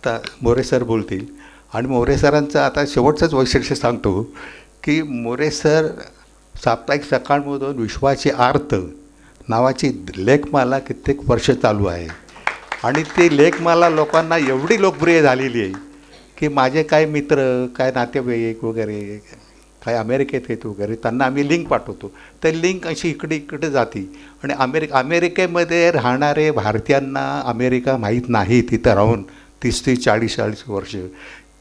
आता मोरे सर बोलतील आणि मोरे सरांचं आता शेवटचंच वैशिष्ट्य सांगतो की मोरे सर साप्ताहिक सकाळमधून विश्वाची आर्त नावाची लेखमाला कित्येक वर्ष चालू आहे आणि ती लेखमाला लोकांना एवढी लोकप्रिय झालेली आहे की माझे काय मित्र काय नातेवाईक वगैरे काय अमेरिकेत आहेत वगैरे त्यांना आम्ही लिंक पाठवतो. तर लिंक अशी इकडे जाते आणि अमेरिकेमध्ये राहणारे भारतीयांना अमेरिका माहीत नाही. तिथं राहून 30-40 वर्ष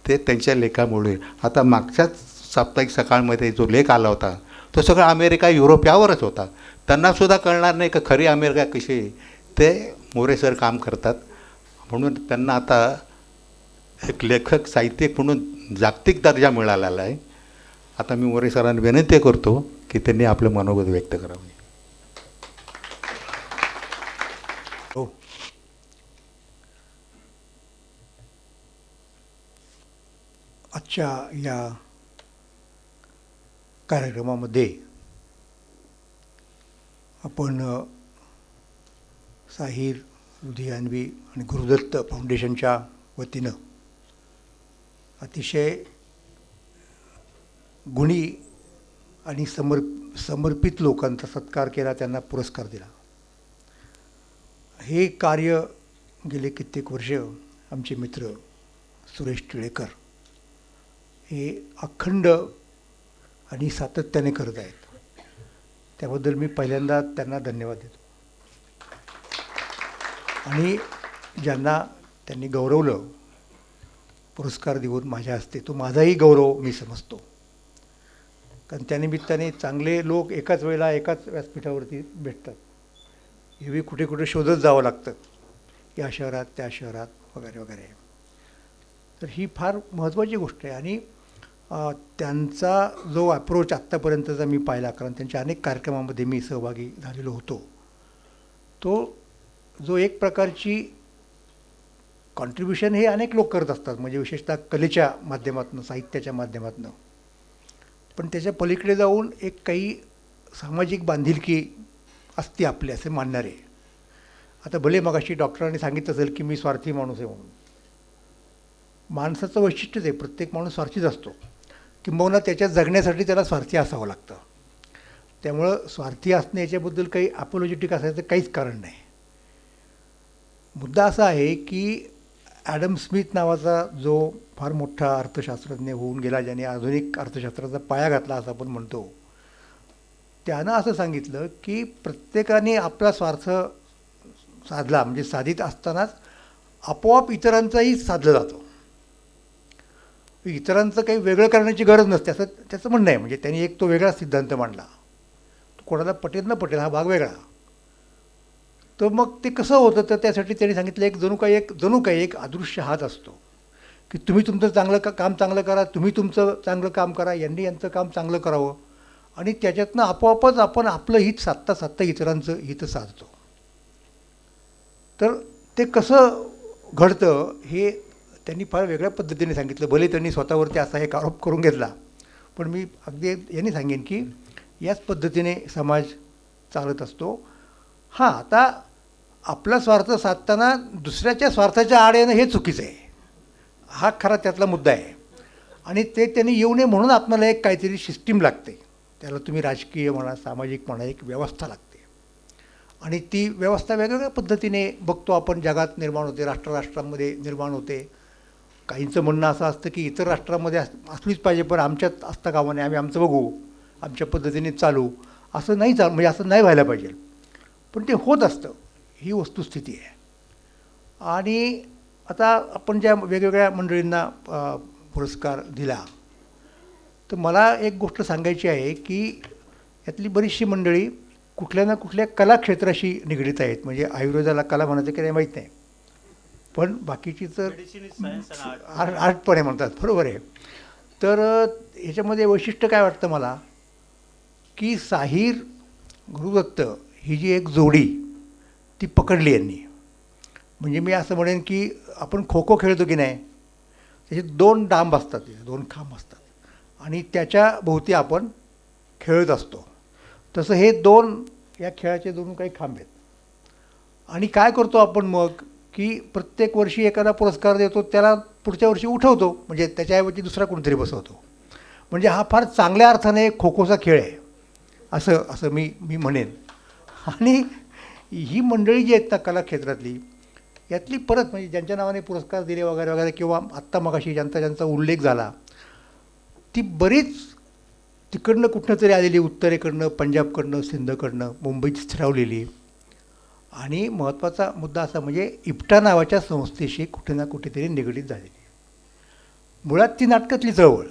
ते त्यांच्या लेखामुळे. आता मागच्याच साप्ताहिक सकाळमध्ये जो लेख आला होता तो सगळा अमेरिका युरोप यावरच होता. त्यांनासुद्धा कळणार नाही का खरी अमेरिका कशी आहे. ते मोरे सर काम करतात म्हणून त्यांना आता एक लेखक साहित्यिक म्हणून जागतिक दर्जा मिळालेला आहे. आता मी मोरे सरांना विनंती करतो की त्यांनी आपलं मनोगत व्यक्त करावे. हो, आजच्या या कार्यक्रमामध्ये आपण साहिर लुधियानवी आणि गुरुदत्त फाउंडेशनच्या वतीनं अतिशय गुणी आणि समर्पित लोकांचा सत्कार केला, त्यांना पुरस्कार दिला. हे कार्य गेले कित्येक वर्ष आमचे मित्र सुरेश टिळेकर हे अखंड आणि सातत्याने करत आहेत. त्याबद्दल मी पहिल्यांदा त्यांना धन्यवाद देतो. आणि ज्यांना त्यांनी गौरवलं पुरस्कार देऊन माझ्या हस्ते, तो माझाही गौरव मी समजतो. कारण त्यानिमित्ताने चांगले लोक एकाच वेळेला एकाच व्यासपीठावरती भेटतात. एरवी कुठे कुठे शोधत जावं लागतं, या शहरात त्या शहरात वगैरे वगैरे. तर ही फार महत्त्वाची गोष्ट आहे. आणि त्यांचा जो अप्रोच आत्तापर्यंतचा मी पाहिला, कारण त्यांच्या अनेक कार्यक्रमामध्ये मी सहभागी झालेलो होतो, तो जो एक प्रकारची कॉन्ट्रीब्युशन हे अनेक लोक करत असतात, म्हणजे विशेषतः कलेच्या माध्यमातून, साहित्याच्या माध्यमातून. पण त्याच्या पलीकडे जाऊन एक काही सामाजिक बांधिलकी असते आपली असे मानणारे. आता भले मगाशी डॉक्टरांनी सांगितलं असेल की मी स्वार्थी माणूस आहे म्हणून. माणसाचं वैशिष्ट्यच आहे, प्रत्येक माणूस स्वार्थीच असतो, किंबहुना त्याच्या जगण्यासाठी त्याला स्वार्थी असावं लागतं. त्यामुळं स्वार्थी असणे याच्याबद्दल काही अपोलॉजिटिक असायचं काहीच कारण नाही. मुद्दा असा आहे की ॲडम स्मिथ नावाचा जो फार मोठा अर्थशास्त्रज्ञ होऊन गेला, ज्याने आधुनिक अर्थशास्त्राचा पाया घातला असं आपण म्हणतो, त्यानं असं सांगितलं की प्रत्येकाने आपला स्वार्थ साधला म्हणजे साधित असतानाच आपोआप इतरांचाही साधला जातो. इतरांचं काही वेगळं करण्याची गरज नसते असं त्याचं म्हणणं आहे. म्हणजे त्यांनी एक तो वेगळा सिद्धांत मांडला. कोणाला पटेल न पटेल हा भाग वेगळा. तर मग ते कसं होतं, तर त्यासाठी त्यांनी सांगितलं एक जणू काही एक अदृश्य हात असतो की तुम्ही तुमचं काम चांगलं करा, तुम्ही तुमचं चांगलं काम करा, यांनी यांचं काम चांगलं करावं आणि त्याच्यातनं आपोआपच आपण आपलं हित साधता साधता इतरांचं हित साधतो. तर ते कसं घडतं हे त्यांनी फार वेगळ्या पद्धतीने सांगितलं. भले त्यांनी स्वतःवरती असा एक आरोप करून घेतला, पण मी अगदी यांनी सांगेन की याच पद्धतीने समाज चालत असतो. हां, आता आपला स्वार्थ साधताना दुसऱ्याच्या स्वार्थाच्या आड येणं हे चुकीचं आहे, हा खरा त्यातला मुद्दा आहे. आणि ते त्यांनी येऊ नये म्हणून आपल्याला एक काहीतरी सिस्टीम लागते. त्याला तुम्ही राजकीय म्हणा, सामाजिक म्हणा, एक व्यवस्था लागते. आणि ती व्यवस्था वेगवेगळ्या पद्धतीने बघतो आपण जगात निर्माण होते, राष्ट्रांमध्ये निर्माण होते. काहींचं म्हणणं असं असतं की इतर राष्ट्रांमध्ये असलीच पाहिजे, पण आमच्यात असता कामा नये, आम्ही आमचं बघू, आमच्या पद्धतीने चालू. असं नाही म्हणजे असं नाही व्हायला पाहिजे, पण ते होत असतं, ही वस्तुस्थिती आहे. आणि आता आपण ज्या वेगवेगळ्या मंडळींना पुरस्कार दिला, तर मला एक गोष्ट सांगायची आहे की यातली बरीचशी मंडळी कुठल्या ना कुठल्या कलाक्षेत्राशी निगडीत आहेत. म्हणजे आयुर्वेदाला कला म्हणायचं की नाही माहीत नाही, पण बाकीची तर आर्ट पण आहे म्हणतात, बरोबर आहे. तर ह्याच्यामध्ये वैशिष्ट्य काय वाटतं मला की साहिर गुरुदत्त ही जी एक जोडी ती पकडली यांनी. म्हणजे मी असं म्हणेन की आपण खो खो खेळतो की नाही, त्याचे 2 डांब असतात, 2 खांब असतात आणि त्याच्या भोवती आपण खेळत असतो. तसं हे 2 या खेळाचे 2 काही खांब आहेत. आणि काय करतो आपण मग की प्रत्येक वर्षी एखादा पुरस्कार देतो, त्याला पुढच्या वर्षी उठवतो, म्हणजे त्याच्याऐवजी दुसरा कोणीतरी बसवतो. म्हणजे हा फार चांगल्या अर्थाने खो खोचा खेळ आहे, असं असं मी मी म्हणेन. आणि ही मंडळी जी आहेत ना कला क्षेत्रातली, यातली परत म्हणजे ज्यांच्या नावाने पुरस्कार दिले वगैरे वगैरे, किंवा आत्ता मगाशी ज्यांचा उल्लेख झाला, ती बरीच तिकडनं कुठनं तरी आलेली, उत्तरेकडनं, पंजाबकडनं, सिंधकडनं, मुंबईत स्थिरावलेली. आणि महत्त्वाचा मुद्दा असा म्हणजे इप्टा नावाच्या संस्थेशी कुठे ना कुठेतरी निगडीत झालेली. मुळात ती नाटकातली चळवळ,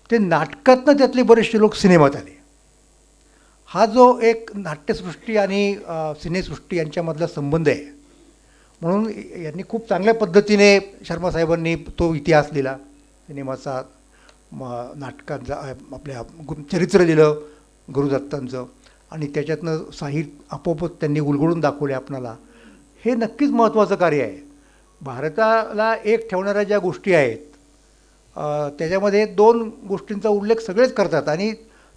ते नाटकातनं त्यातले बरेचसे लोक सिनेमात आले. हा जो एक नाट्यसृष्टी आणि सिनेसृष्टी यांच्यामधला संबंध आहे, म्हणून यांनी खूप चांगल्या पद्धतीने शर्मा साहेबांनी तो इतिहास लिहिला सिनेमाचा, नाटकांचा, आपल्या चरित्र लिहिलं गुरुदत्तांचं, आणि त्याच्यातनं साहित्य आपोआपच त्यांनी उलगडून दाखवले आपणाला. हे नक्कीच महत्त्वाचं कार्य आहे. भारताला एक ठेवणाऱ्या ज्या गोष्टी आहेत, त्याच्यामध्ये 2 गोष्टींचा उल्लेख सगळेच करतात आणि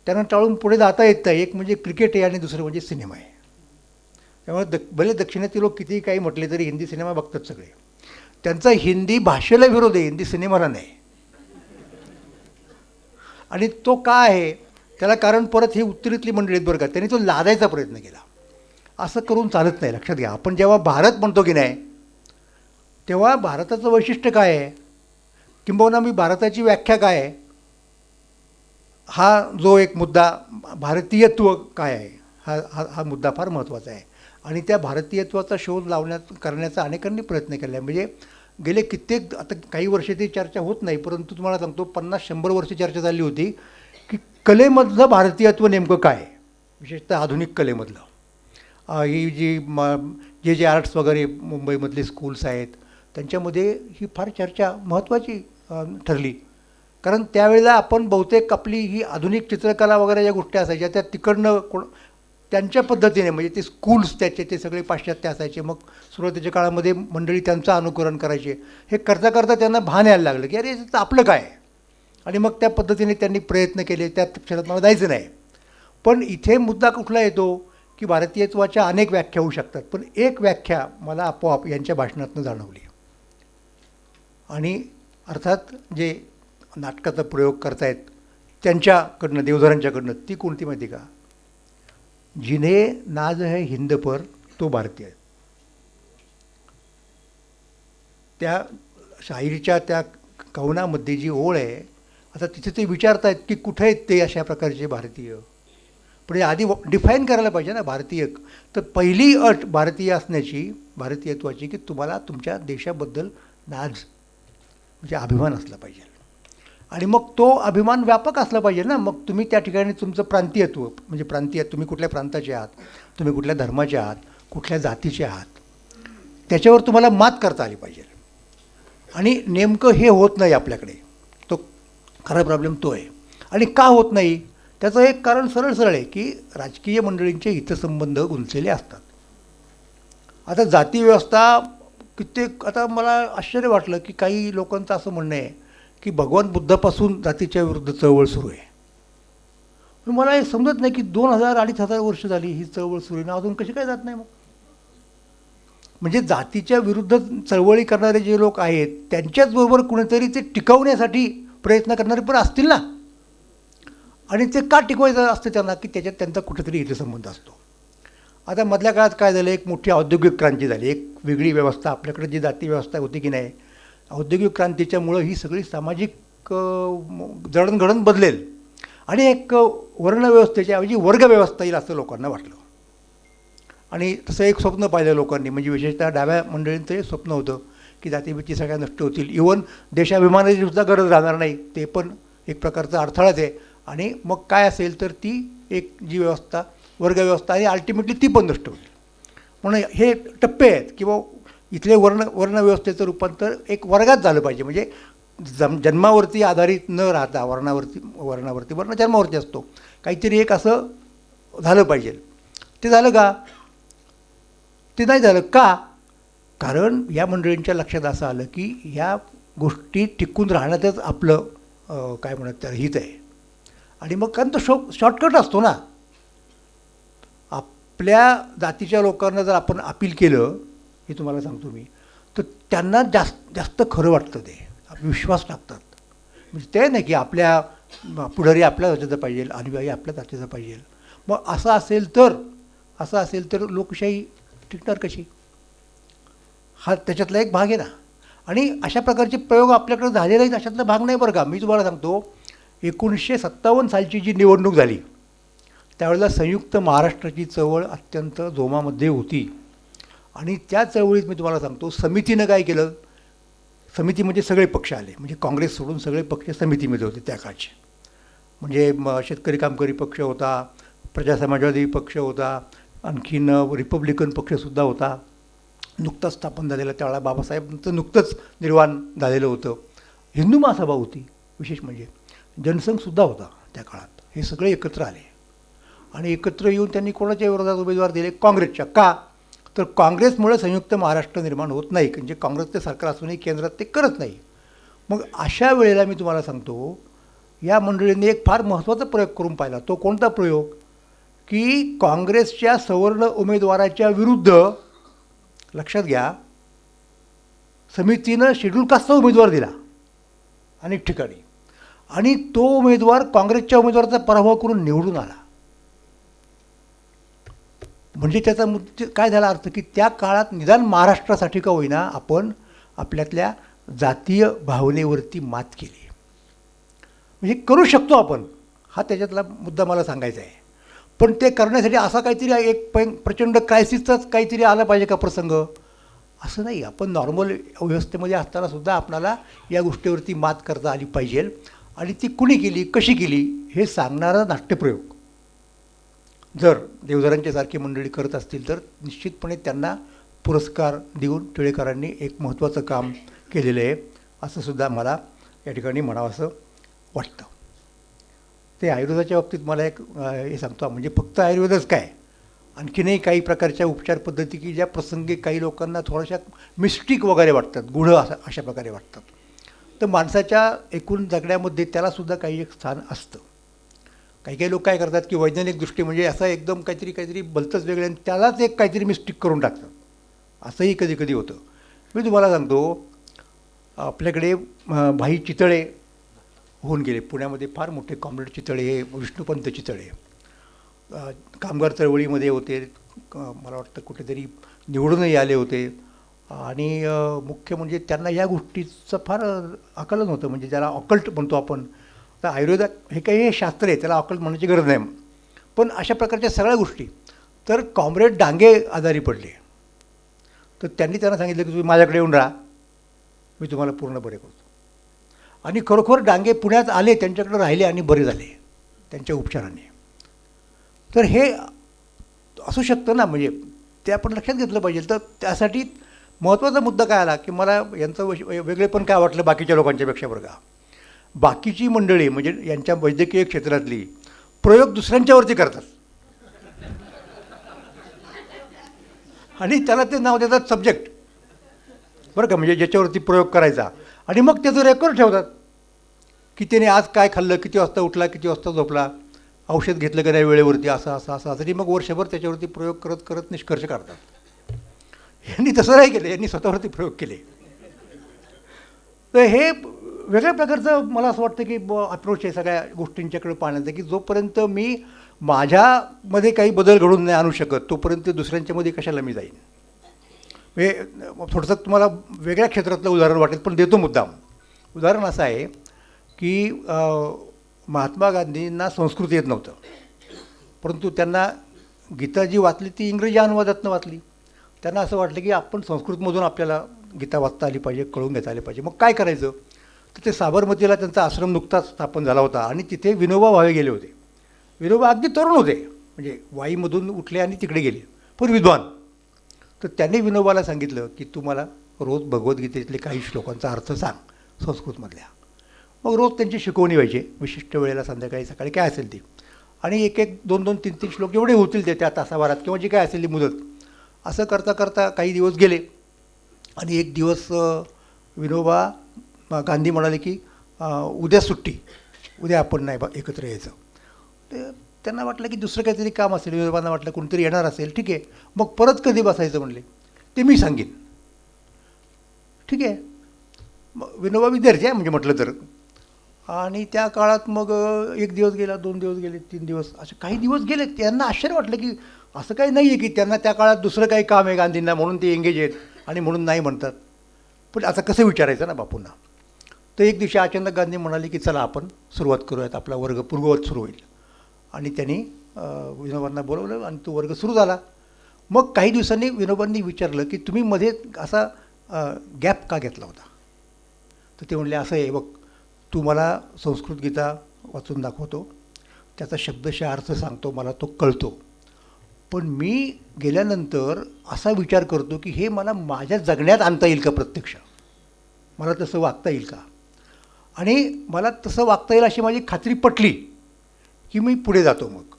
त्यांना टाळून पुढे जाता येत नाही. एक म्हणजे क्रिकेट आहे आणि दुसरं म्हणजे सिनेमा आहे. त्यामुळे भले दक्षिणेतील लोक कितीही काही म्हटले तरी हिंदी सिनेमा बघतात सगळे. त्यांचा हिंदी भाषेला विरोध आहे, हिंदी सिनेमाला नाही. आणि तो का आहे त्याला कारण परत ही उत्तरेतली मंडळीत बरं का, त्यांनी तो लादायचा प्रयत्न केला. असं करून चालत नाही, लक्षात घ्या. आपण जेव्हा भारत म्हणतो की नाही, तेव्हा भारताचं वैशिष्ट्य काय आहे, किंबहुना मी भारताची व्याख्या काय आहे, हा जो एक मुद्दा, भारतीयत्व काय आहे, हा हा हा मुद्दा फार महत्त्वाचा आहे. आणि त्या भारतीयत्वाचा शोध करण्याचा अनेकांनी प्रयत्न केला आहे. म्हणजे गेले कित्येक, आता काही वर्षे ती चर्चा होत नाही, परंतु तुम्हाला सांगतो 50-100 वर्ष चर्चा चालली होती की कलेमधलं भारतीयत्व नेमकं काय, विशेषतः आधुनिक कलेमधलं. ही जी जे आर्ट्स वगैरे मुंबईमधले स्कूल्स आहेत, त्यांच्यामध्ये ही फार चर्चा महत्त्वाची ठरली. कारण त्यावेळेला आपण बहुतेक आपली ही आधुनिक चित्रकला वगैरे ज्या गोष्टी असायच्या त्या तिकडनं त्यांच्या पद्धतीने, म्हणजे ते स्कूल्स त्याचे ते सगळे पाश्चात्य असायचे. मग सुरुवातीच्या काळामध्ये मंडळी त्यांचं अनुकरण करायचे. हे करता करता त्यांना भान यायला लागलं की अरे आपलं काय, आणि मग त्या पद्धतीने त्यांनी प्रयत्न केले. त्या क्षेत्रात मला जायचं नाही. पण इथे मुद्दा कुठला येतो की भारतीयत्वाच्या अनेक व्याख्या होऊ शकतात, पण एक व्याख्या मला आपोआप यांच्या भाषणातून जाणवली. आणि अर्थात जे नाटकाचा प्रयोग करतायत त्यांच्याकडनं, देवधरांच्याकडनं, ती कोणती माहिती का, जिन्हे नाज है हिंद पर तो भारतीय. त्या शाहिरीच्या त्या कवनामध्ये जी ओळ आहे, आता तिथे ते विचारतायत की कुठे आहेत ते अशा प्रकारचे भारतीय. पण आधी डिफाईन करायला पाहिजे ना भारतीय. तर पहिली अट भारतीय असण्याची, भारतीयत्वाची, की तुम्हाला तुमच्या देशाबद्दल नाज म्हणजे अभिमान असला पाहिजे. आणि मग तो अभिमान व्यापक असला पाहिजे ना. मग तुम्ही त्या ठिकाणी तुमचं प्रांतीयत्व, म्हणजे प्रांतीय, तुम्ही कुठल्या प्रांताचे आहात, तुम्ही कुठल्या धर्माचे आहात, कुठल्या जातीचे आहात, त्याच्यावर तुम्हाला मात करता आली पाहिजे. आणि नेमकं हे होत नाही आपल्याकडे. तो खरा प्रॉब्लेम तो आहे. आणि का होत नाही त्याचं एक कारण सरळ सरळ आहे की राजकीय मंडळींचे हितसंबंध गुंतलेले असतात. आता जाती व्यवस्था कित्येक, आता मला आश्चर्य वाटलं की काही लोकांचं असं म्हणणं आहे की भगवान बुद्धापासून जातीच्या विरुद्ध चळवळ सुरू आहे. मला हे समजत नाही की 2000-2500 वर्ष झाली ही चळवळ सुरू आहे ना, अजून कशी काय जात नाही. मग म्हणजे जातीच्या विरुद्ध चळवळी करणारे जे लोक आहेत त्यांच्याचबरोबर कुणीतरी ते टिकवण्यासाठी प्रयत्न करणारे पण असतील ना. आणि ते का टिकवायचं असतं त्यांना, की त्याच्यात त्यांचा कुठेतरी हितसंबंध असतो. आता मधल्या काळात काय झालं, एक मोठी औद्योगिक क्रांती झाली, एक वेगळी व्यवस्था, आपल्याकडे जी जाती व्यवस्था होती की नाही, औद्योगिक क्रांतीच्यामुळं ही सगळी सामाजिक जडणघडण बदलेल आणि एक वर्णव्यवस्थेच्या ऐवजी वर्गव्यवस्था येईल असं लोकांना वाटलं. आणि तसं एक स्वप्न पाहिलं लोकांनी, म्हणजे विशेषतः डाव्या मंडळींचं हे स्वप्न होतं की जातीभीती सगळ्या नष्ट होतील, इवन देशाभिमानाची सुद्धा गरज राहणार नाही, ते पण एक प्रकारचा अडथळाच आहे. आणि मग काय असेल तर ती एक जी व्यवस्था, वर्गव्यवस्था, आणि अल्टिमेटली ती पण नष्ट होईल. म्हणून हे टप्पे आहेत किंवा इथले वर्णव्यवस्थेचं रूपांतर एक वर्गात झालं पाहिजे. म्हणजे जन्मावरती आधारित न राहता वर्ण जन्मावरती असतो, काहीतरी एक असं झालं पाहिजे. ते झालं का, ते नाही झालं का, कारण या मंडळींच्या लक्षात असं आलं की ह्या गोष्टी टिकून राहण्यातच आपलं काय म्हणत त्याला हित आहे. आणि मग कारण तो शॉर्टकट असतो ना. आपल्या जातीच्या लोकांना जर आपण अपील केलं, हे तुम्हाला सांगतो मी, तर त्यांना जास्त खरं वाटतं, ते विश्वास टाकतात. म्हणजे ते नाही की आपल्या पुढारी आपल्या जातीचा पाहिजे, अनुयायी आपल्या जातीचा पाहिजे. मग असं असेल तर लोकशाही टिकणार कशी? हा त्याच्यातला एक भाग आहे ना. आणि अशा प्रकारचे प्रयोग आपल्याकडे झाले नाहीत अशातला भाग नाही बरं का. मी तुम्हाला सांगतो, 1957 सालची जी निवडणूक झाली त्यावेळेला संयुक्त महाराष्ट्राची चळवळ अत्यंत जोमामध्ये होती. आणि त्या चळवळीत मी तुम्हाला सांगतो, समितीनं काय केलं, समिती म्हणजे सगळे पक्ष आले, म्हणजे काँग्रेस सोडून सगळे पक्ष समितीमध्ये होते त्या काळचे. म्हणजे शेतकरी कामकरी पक्ष होता, प्रजा समाजवादी पक्ष होता, आणखीन रिपब्लिकन पक्षसुद्धा होता, नुकताच स्थापन झालेलं, त्यावेळेला बाबासाहेबांचं नुकतंच निर्वाण झालेलं होतं. हिंदू महासभा होती, विशेष म्हणजे जनसंघसुद्धा होता त्या काळात. हे सगळे एकत्र आले आणि एकत्र येऊन त्यांनी कोणाच्या विरोधात उमेदवार दिले? काँग्रेसच्या. का? तर काँग्रेसमुळे संयुक्त महाराष्ट्र निर्माण होत नाही, म्हणजे काँग्रेसचे सरकार असूनही केंद्रात ते करत नाही. मग अशा वेळेला मी तुम्हाला सांगतो, या मंडळींनी एक फार महत्त्वाचा प्रयोग करून पाहिला. तो कोणता प्रयोग? की काँग्रेसच्या सवर्ण उमेदवाराच्या विरुद्ध, लक्षात घ्या, समितीनं शेड्यूल कास्टचा उमेदवार दिला अनेक ठिकाणी, आणि तो उमेदवार काँग्रेसच्या उमेदवाराचा पराभव करून निवडून आला. म्हणजे त्याचा काय झाला अर्थ, की त्या काळात निदान महाराष्ट्रासाठी का होईना आपण आपल्यातल्या जातीय भावनेवरती मात केली. म्हणजे करू शकतो आपण, हा त्याच्यातला मुद्दा मला सांगायचा आहे. पण ते करण्यासाठी असा काहीतरी एक प्रचंड क्रायसिसचाच काहीतरी आला पाहिजे का प्रसंग? असं नाही. आपण नॉर्मल व्यवस्थेमध्ये असतानासुद्धा आपणाला या गोष्टीवरती मात करता आली पाहिजे. आणि ती कुणी केली, कशी केली, हे सांगणारा नाट्यप्रयोग जर देवधरांच्या सारखी मंडळी करत असतील तर निश्चितपणे त्यांना पुरस्कार देऊन टिळेकरांनी एक महत्त्वाचं काम केलेलं आहे, असं सुद्धा मला या ठिकाणी म्हणावंसं वाटतं. ते आयुर्वेदाच्या बाबतीत मला एक हे सांगतो, म्हणजे फक्त आयुर्वेदच काय, आणखीनही काही प्रकारच्या उपचार पद्धती की ज्या प्रसंगी काही लोकांना थोड्याशा मिस्टिक वगैरे वाटतात, गूढ अशा प्रकारे वाटतात. तर माणसाच्या एकूण जगण्यामध्ये त्यालासुद्धा काही एक स्थान असतं. काही काही लोक काय करतात की वैज्ञानिक दृष्टी म्हणजे असं एकदम काहीतरी भलतंच वेगळं आणि त्यालाच एक काहीतरी मिस्टिक करून टाकतात. असंही कधी कधी होतं. मी तुम्हाला सांगतो, आपल्याकडे भाई चितळे होऊन गेले. पुण्यामध्ये फार मोठे कॉम्रेड चितळे, हे विष्णुपंत चितळे कामगार चळवळीमध्ये होते. मला वाटतं कुठेतरी निवडूनही आले होते. आणि मुख्य म्हणजे त्यांना या गोष्टीचं फार आकलन होतं, म्हणजे ज्याला ऑकल्ट म्हणतो आपण. तर आयुर्वेदात हे काही हे शास्त्र आहे, त्याला ऑकल्ट म्हणण्याची गरज नाही. पण अशा प्रकारच्या सगळ्या गोष्टी. तर कॉम्रेड डांगे आजारी पडले, तर त्यांनी त्यांना सांगितलं की तुम्ही माझ्याकडे येऊन राहा, मी तुम्हाला पूर्ण बरे करतो. आणि खरोखर डांगे पुण्यात आले, त्यांच्याकडे राहिले आणि बरे झाले त्यांच्या उपचाराने. तर हे असू शकतं ना, म्हणजे ते आपण लक्षात घेतलं पाहिजे. तर त्यासाठी महत्त्वाचा मुद्दा काय आला की मला यांचं वेगळेपण काय वाटलं बाकीच्या लोकांच्यापेक्षा. बरं का, बाकीची मंडळी म्हणजे यांच्या वैद्यकीय क्षेत्रातली प्रयोग दुसऱ्यांच्यावरती करतात आणि त्याला ते नाव देतात सब्जेक्ट, बरं का, म्हणजे ज्याच्यावरती प्रयोग करायचा. आणि मग त्याचं रेकॉर्ड ठेवतात की त्याने आज काय खाल्लं, किती वाजता उठला, किती वाजता झोपला, औषध घेतलं का नाही वेळेवरती, असं तरी मग वर्षभर त्याच्यावरती प्रयोग करत करत निष्कर्ष काढतात. यांनी तसं नाही केलं, यांनी स्वतःवरती प्रयोग केले. तर हे वेगळ्या प्रकारचं मला असं वाटतं की अप्रोच आहे सगळ्या गोष्टींच्याकडे पाहण्याचं, की जोपर्यंत मी माझ्यामध्ये काही बदल घडून नाही आणू शकत तोपर्यंत दुसऱ्यांच्यामध्ये कशाला मी जाईन. म्हणजे थोडंसं तुम्हाला वेगळ्या क्षेत्रातलं उदाहरण वाटेल, पण देतो मुद्दाम. उदाहरण असं आहे की महात्मा गांधींना संस्कृत येत नव्हतं, परंतु त्यांना गीता जी वाचली ती इंग्रजी अनुवादातनं वाचली. त्यांना असं वाटलं की आपण संस्कृतमधून आपल्याला गीता वाचता आली पाहिजे, कळून घेता आली पाहिजे. मग काय करायचं, तर ते साबरमतीला त्यांचा आश्रम नुकताच स्थापन झाला होता आणि तिथे विनोबा भावे गेले होते. विनोबा अगदी तरुण होते, म्हणजे वाईमधून उठले आणि तिकडे गेले, पण विद्वान. तर त्यांनी विनोबाला सांगितलं की तू मला रोज भगवद्गीतेतले काही श्लोकांचा अर्थ सांग संस्कृतमधल्या. मग रोज त्यांची शिकवणी व्हायची विशिष्ट वेळेला, संध्याकाळी सकाळी काय असेल ती. आणि एक 2-2, 3-3 श्लोक जेवढे होतील ते त्या तासाभरात किंवा जी काय असेल ती मुदत. असं करता करता काही दिवस गेले आणि एक दिवस विनोबा गांधी म्हणाले की उद्या सुट्टी, उद्या आपण नाही एकत्र यायचं. ते त्यांना वाटलं की दुसरं काहीतरी काम असेल, विनोबांना वाटलं कोणीतरी येणार असेल, ठीक आहे, मग परत कधी बसायचं म्हणले. ते मी सांगेन. ठीक आहे. मग विनोबा विद्यार्थी आहे म्हणजे म्हटलं तर. आणि त्या काळात मग 1 दिवस गेला, 2 दिवस गेले, 3 दिवस, असे काही दिवस गेले. त्यांना आश्चर्य वाटलं की असं काही नाही आहे की त्यांना त्या काळात दुसरं काही काम आहे गांधींना म्हणून ते एंगेज आहेत आणि म्हणून नाही म्हणतात. पण आता कसं विचारायचं ना बापूंना. तर एक दिवशी अचानक गांधी म्हणाले की चला आपण सुरुवात करूयात, आपला वर्ग पूर्ववत सुरू होईल. आणि त्यांनी विनोबांना बोलवलं आणि तो वर्ग सुरू झाला. मग काही दिवसांनी विनोबांनी विचारलं की तुम्ही मध्ये असा गॅप का घेतला होता. तर ते म्हणले असं आहे बघ, तू मला संस्कृत गीता वाचून दाखवतो, त्याचा शब्दशः अर्थ सांगतो, मला तो कळतो. पण मी गेल्यानंतर असा विचार करतो की हे मला माझ्या जगण्यात आणता येईल का प्रत्यक्ष, मला तसं वागता येईल का. आणि मला तसं वागता येईल अशी माझी खात्री पटली की मी पुढे जातो. मग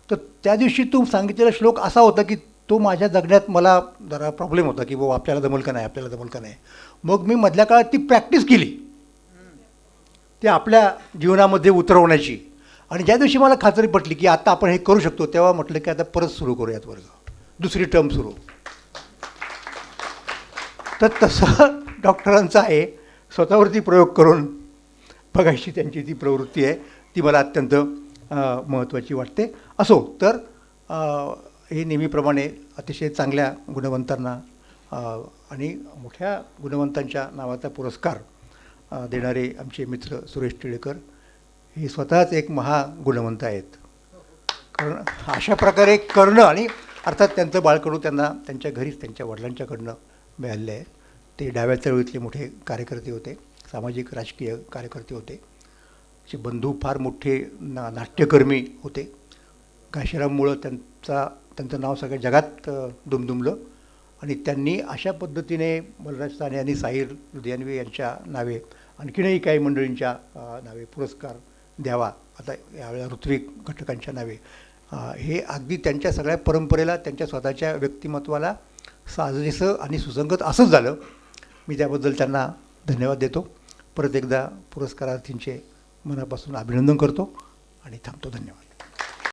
तर त्या दिवशी तू सांगितलेला श्लोक असा होता की तो माझ्या जगण्यात मला जरा प्रॉब्लेम होता की बाबा आपल्याला जमल का नाही, आपल्याला जमल का नाही. मग मी मधल्या काळात ती प्रॅक्टिस केली ते आपल्या जीवनामध्ये उतरवण्याची. आणि ज्या दिवशी मला खात्री पटली की आता आपण हे करू शकतो, तेव्हा म्हटलं की आता परत सुरू करूयात वर्ग, दुसरी टर्म सुरू. तर तसं डॉक्टरांचं आहे, स्वतःवरती प्रयोग करून बघायची त्यांची ती प्रवृत्ती आहे. ती मला अत्यंत महत्त्वाची वाटते. असो तर हे नेहमीप्रमाणे अतिशय चांगल्या गुणवंतांना आणि मोठ्या गुणवंतांच्या नावाचा पुरस्कार देणारे आमचे मित्र सुरेश टिळेकर हे स्वतःच एक महागुणवंत आहेत. कारण अशा प्रकारे करणं, आणि अर्थात त्यांचं बाळकडू त्यांना त्यांच्या घरीच त्यांच्या वडिलांच्याकडनं मिळालेलं आहे. ते डाव्या चळवळीतले मोठे कार्यकर्ते होते, सामाजिक राजकीय कार्यकर्ते होते. असे बंधू फार मोठे नाट्यकर्मी होते. घाशीराममुळं त्यांचं नाव सगळ्या जगात दुमदुमलं. आणि त्यांनी अशा पद्धतीने बलराज साने आणि साहिर लुधियानवी यांच्या नावे आणखीनही काही मंडळींच्या नावे पुरस्कार द्यावा, आता यावेळेला ऋत्विक घटकांच्या नावे, हे अगदी त्यांच्या सगळ्या परंपरेला, त्यांच्या स्वतःच्या व्यक्तिमत्वाला साजेसं आणि सुसंगत असंच झालं. मी त्याबद्दल त्यांना धन्यवाद देतो. परत एकदा पुरस्कारार्थींचे मनापासून अभिनंदन करतो आणि थांबतो. धन्यवाद.